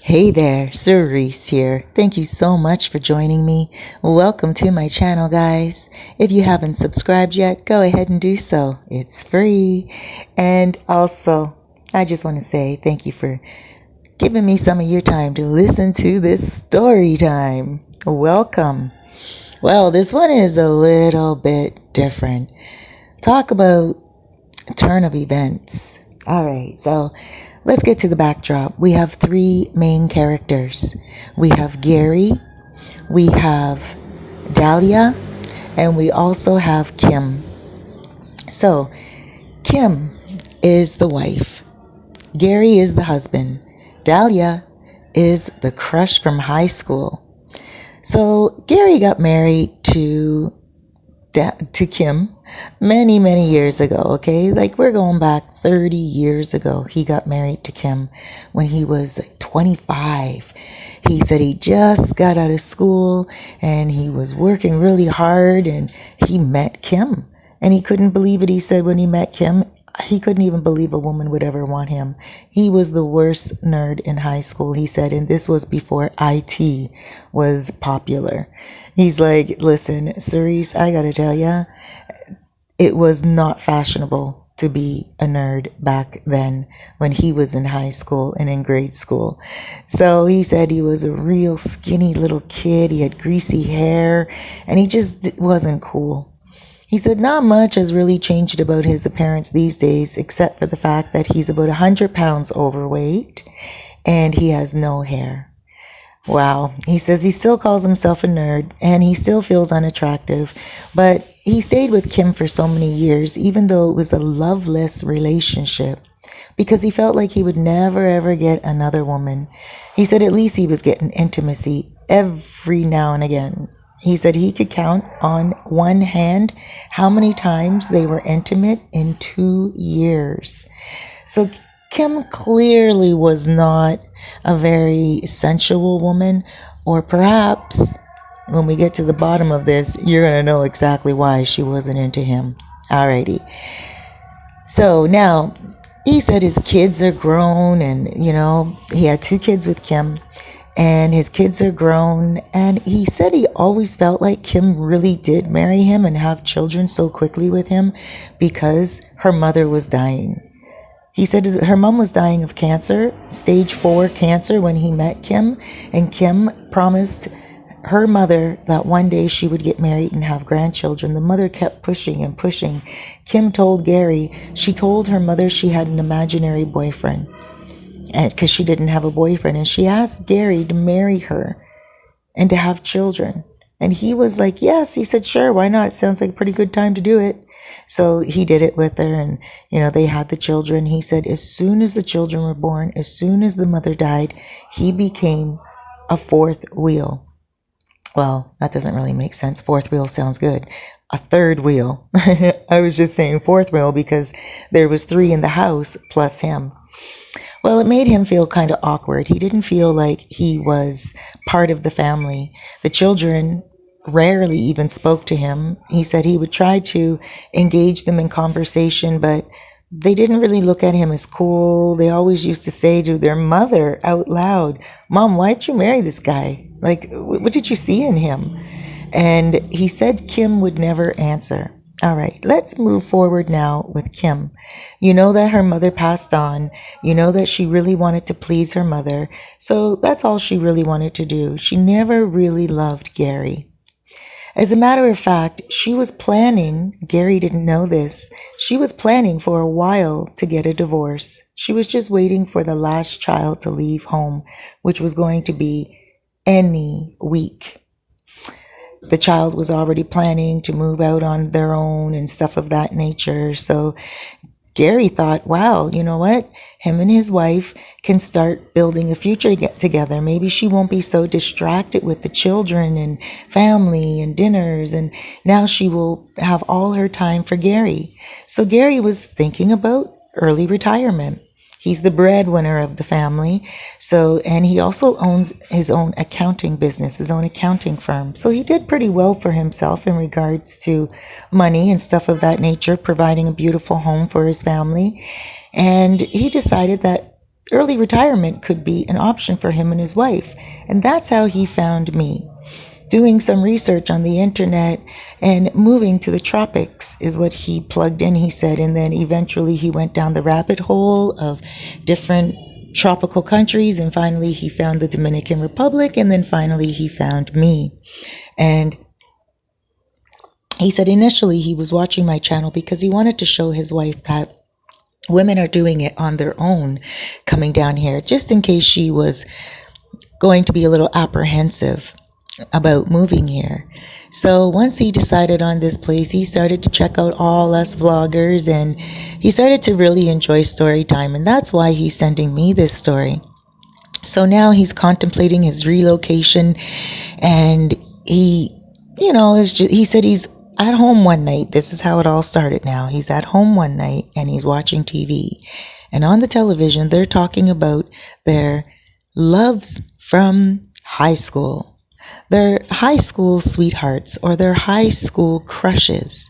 Hey there, Cerise here. Thank you so much for joining me. Welcome to my channel, guys. If you haven't subscribed yet, go ahead and do so. It's free. And also, I just want to say thank you for giving me some of your time to listen to this story time. Welcome. Well, this one is a little bit different. Talk about turn of events. All right, so let's get to the backdrop. We have three main characters. We have Gary, we have Dahlia, and we also have Kim. So, Kim is the wife. Gary is the husband. Dahlia is the crush from high school. So, Gary got married to Kim many years ago, okay? Like we're going back 30 years ago. He got married to Kim when he was 25. He said he just got out of school and he was working really hard and he met Kim. And he couldn't believe it. He said when he met Kim, he couldn't even believe a woman would ever want him. He was the worst nerd in high school, he said, and this was before IT was popular. He's like, listen, Cerise, I gotta tell ya, it was not fashionable to be a nerd back then when he was in high school and in grade school. So he said he was a real skinny little kid. He had greasy hair and he just wasn't cool. He said not much has really changed about his appearance these days, except for the fact that he's about 100 pounds overweight and he has no hair. Wow. He says he still calls himself a nerd and he still feels unattractive, but he stayed with Kim for so many years, even though it was a loveless relationship, because he felt like he would never ever get another woman. He said at least he was getting intimacy every now and again. He said he could count on one hand how many times they were intimate in 2 years. So Kim clearly was not a very sensual woman, or perhaps when we get to the bottom of this, you're going to know exactly why she wasn't into him. Alrighty. So now he said his kids are grown and, he had 2 kids with Kim. And his kids are grown, and he said he always felt like Kim really did marry him and have children so quickly with him because her mother was dying. He said her mom was dying of cancer, stage 4 cancer, when he met Kim, and Kim promised her mother that one day she would get married and have grandchildren. The mother kept pushing and pushing. Kim told Gary, she told her mother she had an imaginary boyfriend, because she didn't have a boyfriend, and she asked Gary to marry her and to have children. And he was like, yes. He said, sure, why not? It sounds like a pretty good time to do it. So he did it with her, and they had the children. He said as soon as the children were born, as soon as the mother died, he became a fourth wheel. Well, that doesn't really make sense. Fourth wheel sounds good. A third wheel. I was just saying fourth wheel because there was 3 in the house plus him. Well, it made him feel kind of awkward. He didn't feel like he was part of the family. The children rarely even spoke to him. He said he would try to engage them in conversation, but they didn't really look at him as cool. They always used to say to their mother out loud, Mom, why'd you marry this guy? Like, what did you see in him? And he said Kim would never answer. All right, let's move forward now with Kim. You know that her mother passed on. You know that she really wanted to please her mother. So that's all she really wanted to do. She never really loved Gary. As a matter of fact, she was planning, Gary didn't know this, she was planning for a while to get a divorce. She was just waiting for the last child to leave home, which was going to be any week. The child was already planning to move out on their own and stuff of that nature. So Gary thought, wow, you know what? Him and his wife can start building a future together. Maybe she won't be so distracted with the children and family and dinners. And now she will have all her time for Gary. So Gary was thinking about early retirement. He's the breadwinner of the family. And he also owns his own accounting business, his own accounting firm. So he did pretty well for himself in regards to money and stuff of that nature, providing a beautiful home for his family. And he decided that early retirement could be an option for him and his wife. And that's how he found me. Doing some research on the internet and moving to the tropics is what he plugged in, he said. And then eventually he went down the rabbit hole of different tropical countries. And finally he found the Dominican Republic. And then finally he found me. And he said initially he was watching my channel because he wanted to show his wife that women are doing it on their own coming down here, just in case she was going to be a little apprehensive about moving here. So once he decided on this place, he started to check out all us vloggers, and he started to really enjoy story time. And that's why he's sending me this story. So now he's contemplating his relocation, and he, he said he's at home one night. This is how it all started now. He's at home one night and he's watching TV. And on the television, they're talking about their loves from high school. Their high school sweethearts or their high school crushes.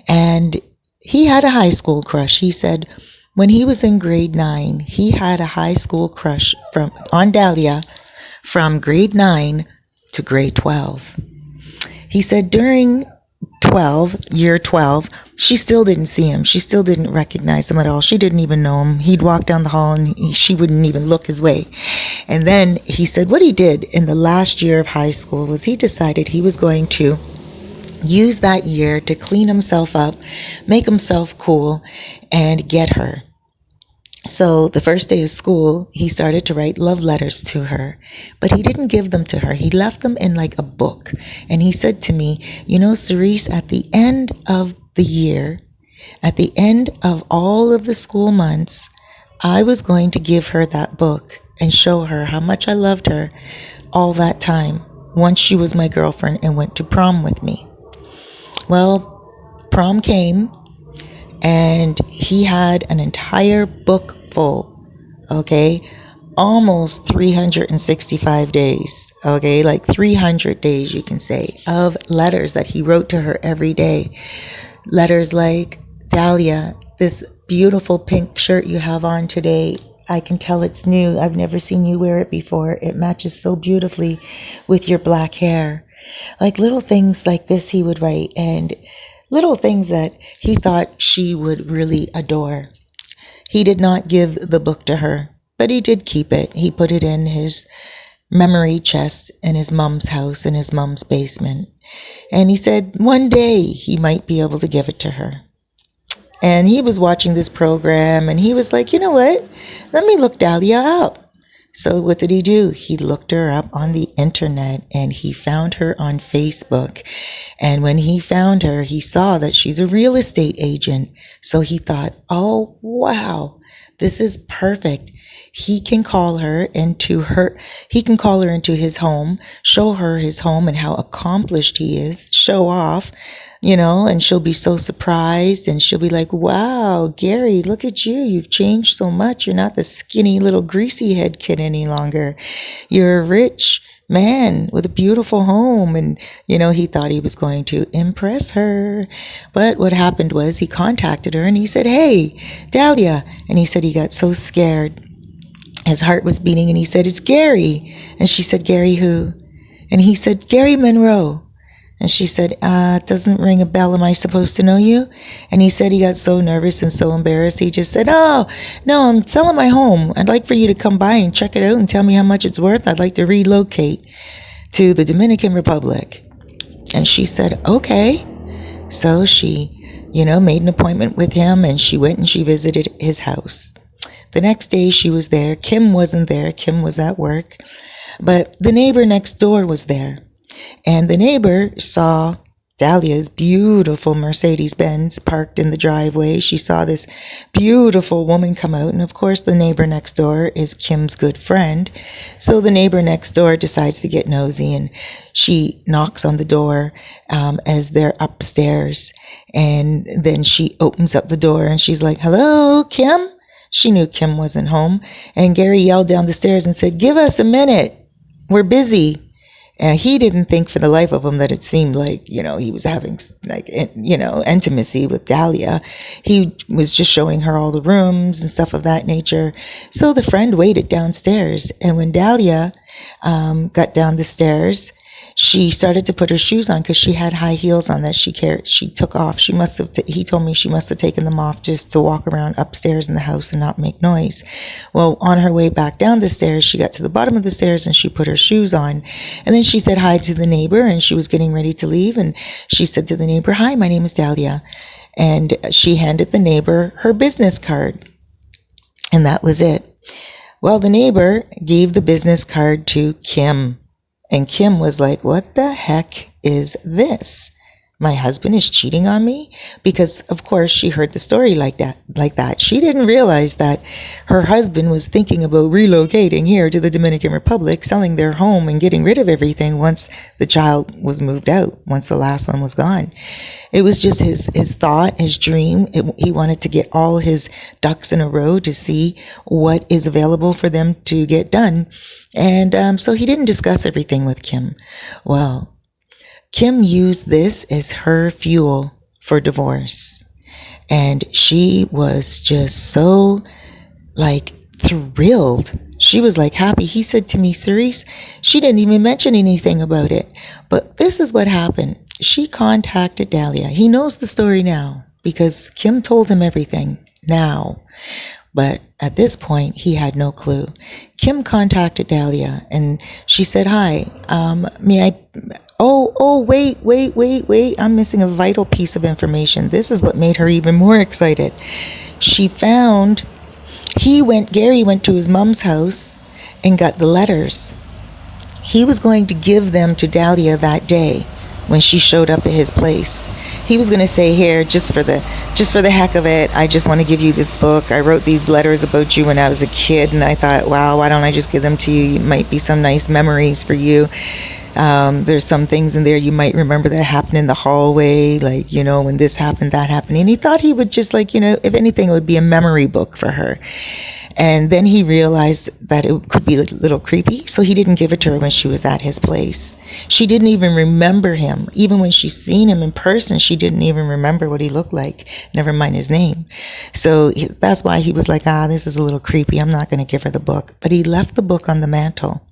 And he had a high school crush. He said when he was in grade 9, he had a high school crush on Dahlia from grade 9 to grade 12. He said during year 12, she still didn't see him. She still didn't recognize him at all. She didn't even know him. He'd walk down the hall and she wouldn't even look his way. And then he said what he did in the last year of high school was he decided he was going to use that year to clean himself up, make himself cool, and get her. So the first day of school, he started to write love letters to her, but he didn't give them to her. He left them in like a book. And he said to me, Cerise, at the end of the year, at the end of all of the school months, I was going to give her that book and show her how much I loved her all that time once she was my girlfriend and went to prom with me. Well, prom came. And he had an entire book full, almost 365 days, like 300 days, you can say, of letters that he wrote to her every day. Letters like, Dahlia, this beautiful pink shirt you have on today, I can tell it's new. I've never seen you wear it before. It matches so beautifully with your black hair. Like little things like this he would write, and little things that he thought she would really adore. He did not give the book to her, but he did keep it. He put it in his memory chest in his mom's house, in his mom's basement. And he said one day he might be able to give it to her. And he was watching this program and he was like, you know what? Let me look Dahlia up. So what did he do? He looked her up on the internet and he found her on Facebook. And when he found her, he saw that she's a real estate agent. So he thought, oh, wow, this is perfect. He can call her into his home, show her his home and how accomplished he is, show off, and she'll be so surprised and she'll be like, wow, Gary, look at you. You've changed so much. You're not the skinny little greasy head kid any longer. You're a rich man with a beautiful home. And, he thought he was going to impress her. But what happened was he contacted her and he said, hey, Dahlia. And he said he got so scared. His heart was beating and he said, it's Gary. And she said, Gary who? And he said, Gary Monroe. And she said, it doesn't ring a bell. Am I supposed to know you? And he said he got so nervous and so embarrassed. He just said, oh, no, I'm selling my home. I'd like for you to come by and check it out and tell me how much it's worth. I'd like to relocate to the Dominican Republic. And she said, okay. So she, made an appointment with him and she went and she visited his house. The next day she was there. Kim wasn't there. Kim was at work. But the neighbor next door was there. And the neighbor saw Dahlia's beautiful Mercedes-Benz parked in the driveway. She saw this beautiful woman come out. And of course, the neighbor next door is Kim's good friend. So the neighbor next door decides to get nosy and she knocks on the door as they're upstairs. And then she opens up the door and she's like, hello, Kim? She knew Kim wasn't home. And Gary yelled down the stairs and said, give us a minute. We're busy. And he didn't think for the life of him that it seemed like, he was having like, intimacy with Dahlia. He was just showing her all the rooms and stuff of that nature. So the friend waited downstairs. And when Dahlia got down the stairs, she started to put her shoes on because she had high heels on that she took off. He told me she must have taken them off just to walk around upstairs in the house and not make noise. Well, on her way back down the stairs, she got to the bottom of the stairs and she put her shoes on. And then she said hi to the neighbor and she was getting ready to leave. And she said to the neighbor, "Hi, my name is Dahlia." And she handed the neighbor her business card. And that was it. Well, the neighbor gave the business card to Kim. And Kim was like, "What the heck is this? My husband is cheating on me?" Because, of course, she heard the story like that. She didn't realize that her husband was thinking about relocating here to the Dominican Republic, selling their home and getting rid of everything once the child was moved out, once the last one was gone. It was just his thought, his dream. He wanted to get all his ducks in a row to see what is available for them to get done. And so he didn't discuss everything with Kim. Well, Kim used this as her fuel for divorce. And she was just so thrilled. She was happy. He said to me, "Cerise, she didn't even mention anything about it. But this is what happened. She contacted Dahlia." He knows the story now because Kim told him everything now. But at this point, he had no clue. Kim contacted Dahlia and she said, "Hi, may I..." Oh, wait. I'm missing a vital piece of information. This is what made her even more excited. She found, Gary went to his mom's house and got the letters. He was going to give them to Dahlia that day when she showed up at his place. He was going to say, "Here, just for the heck of it, I just want to give you this book. I wrote these letters about you when I was a kid, and I thought, wow, why don't I just give them to you? It might be some nice memories for you. There's some things in there you might remember that happened in the hallway, when this happened, that happened." And he thought he would just if anything, it would be a memory book for her. And then he realized that it could be a little creepy, so he didn't give it to her when she was at his place. She didn't even remember him. Even when she seen him in person, she didn't even remember what he looked like, never mind his name. So that's why he was like, this is a little creepy. I'm not going to give her the book. But he left the book on the mantle,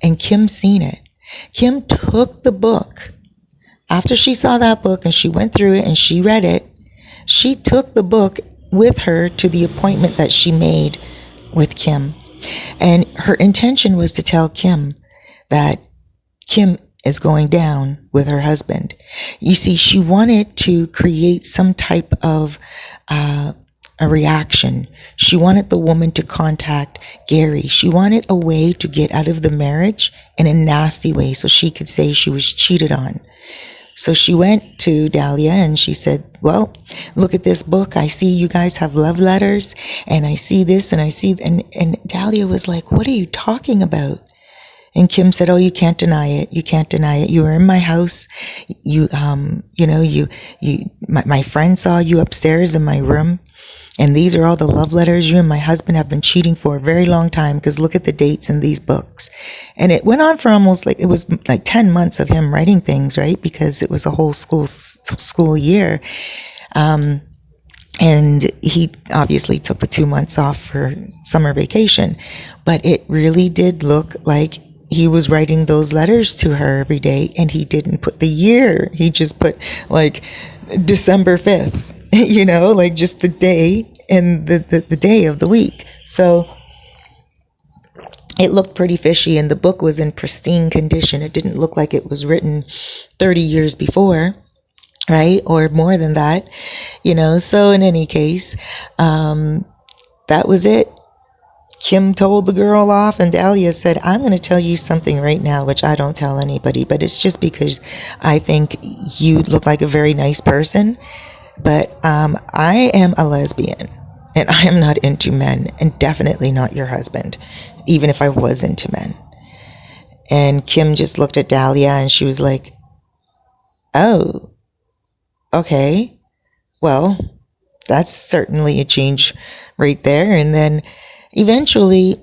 and Kim seen it. Kim took the book. After she saw that book and she went through it and she read it, she took the book with her to the appointment that she made with Kim. And her intention was to tell Kim that Kim is going down with her husband. You see, she wanted to create some type of a reaction. She wanted the woman to contact Gary. She wanted a way to get out of the marriage in a nasty way so she could say she was cheated on. So she went to Dahlia and she said, "Well, look at this book. I see you guys have love letters, and I see this and I see..." And Dahlia was like, "What are you talking about?" And Kim said, "Oh, you can't deny it. You can't deny it. You were in my house. My friend saw you upstairs in my room. And these are all the love letters you and my husband have been cheating for a very long time, because look at the dates in these books." And it went on for almost 10 months of him writing things, right? Because it was a whole school year. And he obviously took the 2 months off for summer vacation. But it really did look like he was writing those letters to her every day, and he didn't put the year. He just put December 5th. Just the day and the day of the week. So it looked pretty fishy, and the book was in pristine condition. It didn't look like it was written 30 years before, right? Or more than that, So in any case, that was it. Kim told the girl off, and Dahlia said, "I'm going to tell you something right now, which I don't tell anybody, but it's just because I think you look like a very nice person. But I am a lesbian, and I am not into men, and definitely not your husband, even if I was into men." And Kim just looked at Dahlia, and she was like, "Oh, okay. Well, that's certainly a change right there." And then eventually,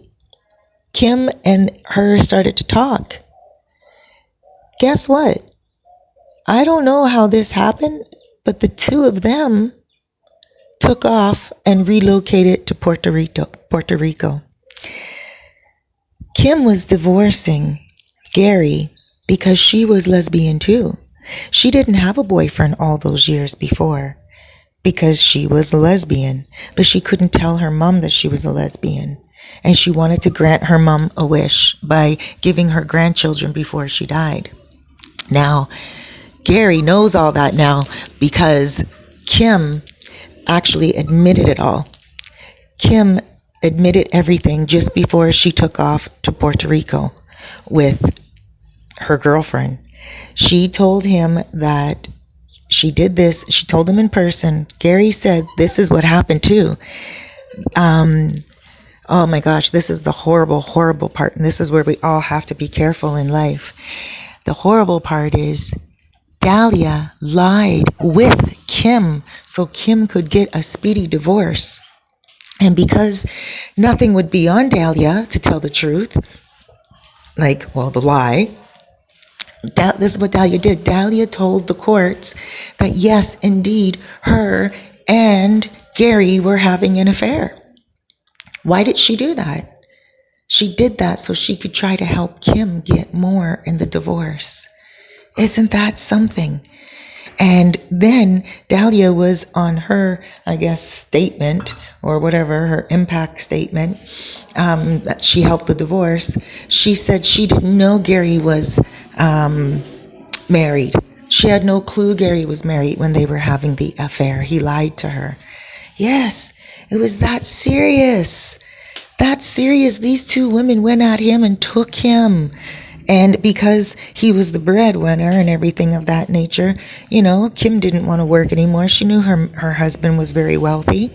Kim and her started to talk. guess what? I don't know how this happened, but the two of them took off and relocated to Puerto Rico. Kim was divorcing Gary because she was lesbian too. She didn't have a boyfriend all those years before because she was a lesbian, but she couldn't tell her mom that she was a lesbian. And she wanted to grant her mom a wish by giving her grandchildren before she died. Now, Gary knows all that now because Kim actually admitted it all. Kim admitted everything just before she took off to Puerto Rico with her girlfriend. She told him that she did this. She told him in person. Gary said, this is what happened too. Oh my gosh, this is the horrible, horrible part. And this is where we all have to be careful in life. The horrible part is Dahlia lied with Kim so Kim could get a speedy divorce. And because nothing would be on Dahlia to tell the truth, the lie, this is what Dahlia did. Dahlia told the courts that yes, indeed, her and Gary were having an affair. Why did she do that? She did that so she could try to help Kim get more in the divorce. Isn't that something? And then Dahlia was on her, statement or whatever, her impact statement, that she helped the divorce. She said she didn't know Gary was married. She had no clue Gary was married when they were having the affair. He lied to her. Yes, it was that serious. That serious. These two women went at him and took him. And because he was the breadwinner and everything of that nature, Kim didn't want to work anymore. She knew her husband was very wealthy.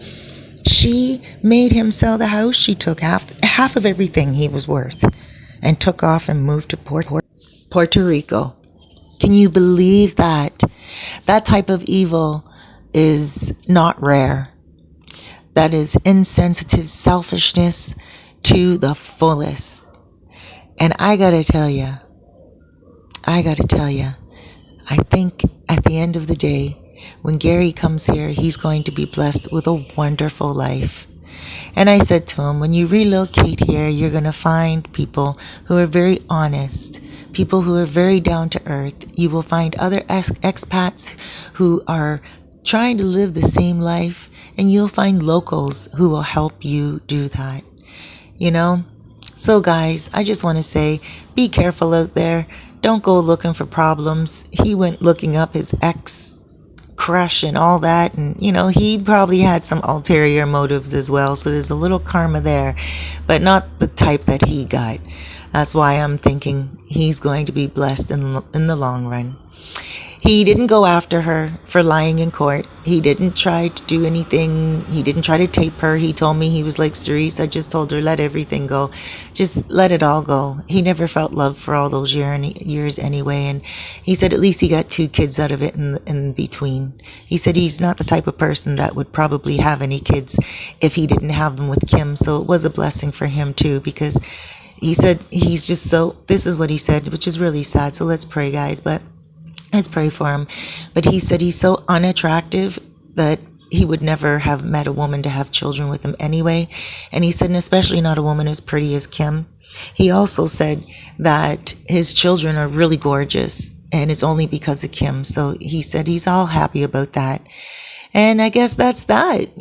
She made him sell the house. She took half of everything he was worth and took off and moved to Puerto Rico. Can you believe that? That type of evil is not rare. That is insensitive selfishness to the fullest. And I gotta tell you, I think at the end of the day, when Gary comes here, he's going to be blessed with a wonderful life. And I said to him, when you relocate here, you're going to find people who are very honest, people who are very down to earth. You will find other expats who are trying to live the same life, and you'll find locals who will help you do that. So guys, I just want to say, be careful out there. Don't go looking for problems. He went looking up his ex-crush and all that. And, he probably had some ulterior motives as well. So there's a little karma there, but not the type that he got. That's why I'm thinking he's going to be blessed in the long run. He didn't go after her for lying in court. He didn't try to do anything. He didn't try to tape her. He told me, he was like, Cerise, I just told her, let everything go. Just let it all go. He never felt love for all those years anyway. And he said at least he got 2 kids out of it in between. He said he's not the type of person that would probably have any kids if he didn't have them with Kim. So it was a blessing for him too, because he said he's just this is what he said, which is really sad. So let's pray, guys. Let's pray for him. But he said he's so unattractive that he would never have met a woman to have children with him anyway. And he said, and especially not a woman as pretty as Kim. He also said that his children are really gorgeous, and it's only because of Kim. So he said he's all happy about that. And I guess that's that,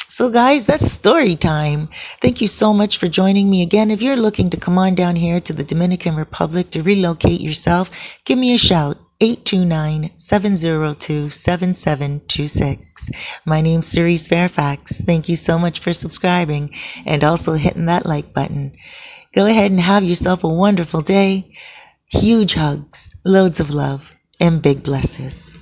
So guys, that's story time. Thank you so much for joining me again. If you're looking to come on down here to the Dominican Republic to relocate yourself, give me a shout. 829-702-7726. My name's Cerise Fairfax. Thank you so much for subscribing and also hitting that like button. Go ahead and have yourself a wonderful day. Huge hugs, loads of love, and big blessings.